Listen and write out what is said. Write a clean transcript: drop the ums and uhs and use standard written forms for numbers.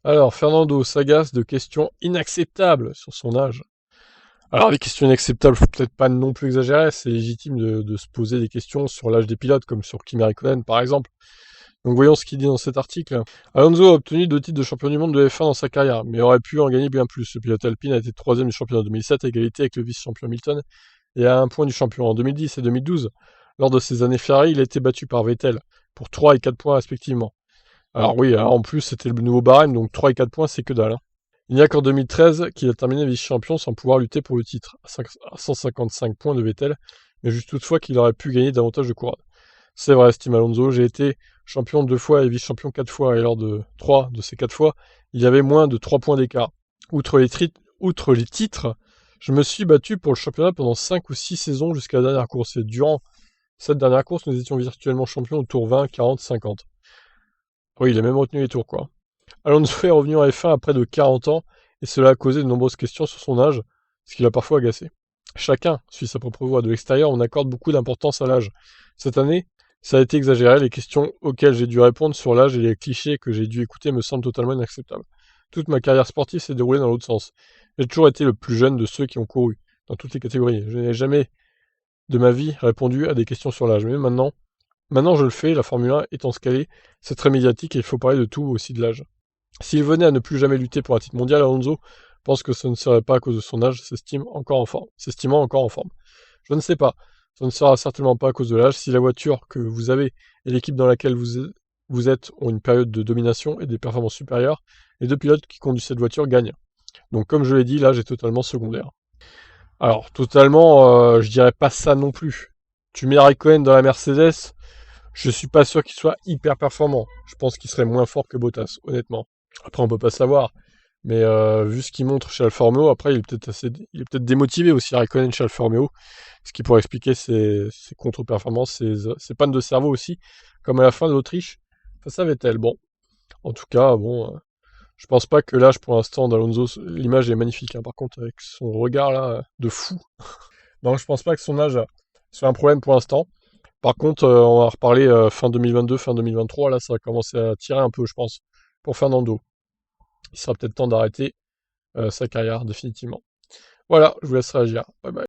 Alors, Fernando s'agace de questions inacceptables sur son âge. Alors, les questions inacceptables, faut peut-être pas non plus exagérer, c'est légitime de se poser des questions sur l'âge des pilotes, comme sur Kimi Raikkonen par exemple. Donc voyons ce qu'il dit dans cet article. Alonso a obtenu 2 titres de champion du monde de F1 dans sa carrière, mais aurait pu en gagner bien plus. Le pilote alpine a été troisième du championnat 2007 à égalité avec le vice-champion Hamilton et à un point du champion en 2010 et 2012. Lors de ces années Ferrari, il a été battu par Vettel pour 3 et 4 points respectivement. Alors oui, alors en plus c'était le nouveau barème, donc 3 et 4 points c'est que dalle, hein. Il n'y a qu'en 2013 qu'il a terminé vice-champion sans pouvoir lutter pour le titre, à 155 points de Vettel, mais juste toutefois qu'il aurait pu gagner davantage de couronnes. C'est vrai, estime Alonso, j'ai été champion 2 fois et vice-champion 4 fois, et lors de 3 de ces 4 fois, il y avait moins de 3 points d'écart. Outre les titres, je me suis battu pour le championnat pendant 5 ou 6 saisons jusqu'à la dernière course, et durant cette dernière course, nous étions virtuellement champions au tour 20, 40, 50. Oui, il a même retenu les tours, quoi. Alonso est revenu en F1 après de 40 ans, et cela a causé de nombreuses questions sur son âge, ce qui l'a parfois agacé. Chacun suit sa propre voie. De l'extérieur, on accorde beaucoup d'importance à l'âge. Cette année, ça a été exagéré, les questions auxquelles j'ai dû répondre sur l'âge et les clichés que j'ai dû écouter me semblent totalement inacceptables. Toute ma carrière sportive s'est déroulée dans l'autre sens. J'ai toujours été le plus jeune de ceux qui ont couru, dans toutes les catégories. Je n'ai jamais de ma vie répondu à des questions sur l'âge. Mais maintenant je le fais, la Formule 1 étant scalée, c'est très médiatique et il faut parler de tout, aussi de l'âge. S'il venait à ne plus jamais lutter pour un titre mondial, Alonso pense que ce ne serait pas à cause de son âge, s'estimant encore en forme. Je ne sais pas. Ce ne sera certainement pas à cause de l'âge. Si la voiture que vous avez et l'équipe dans laquelle vous êtes ont une période de domination et des performances supérieures, les 2 pilotes qui conduisent cette voiture gagnent. Donc comme je l'ai dit, l'âge est totalement secondaire. Alors totalement, je dirais pas ça non plus. Tu mets Raikkonen dans la Mercedes, je suis pas sûr qu'il soit hyper performant. Je pense qu'il serait moins fort que Bottas, honnêtement. Après, on peut pas savoir. Mais vu ce qu'il montre chez Alfa Romeo, après, il est peut-être démotivé aussi, Raikkonen chez Alfa Romeo. Ce qui pourrait expliquer ses contre-performances, ses pannes de cerveau aussi, comme à la fin de l'Autriche face à Vettel. Bon, en tout cas, bon, je pense pas que l'âge pour l'instant d'Alonso, l'image est magnifique, hein. Par contre, avec son regard là, de fou. Donc, je pense pas que son âge soit un problème pour l'instant. Par contre, on va reparler fin 2022, fin 2023. Là, ça va commencer à tirer un peu, je pense, pour Fernando. Il sera peut-être temps d'arrêter sa carrière définitivement. Voilà, je vous laisse réagir. Bye bye.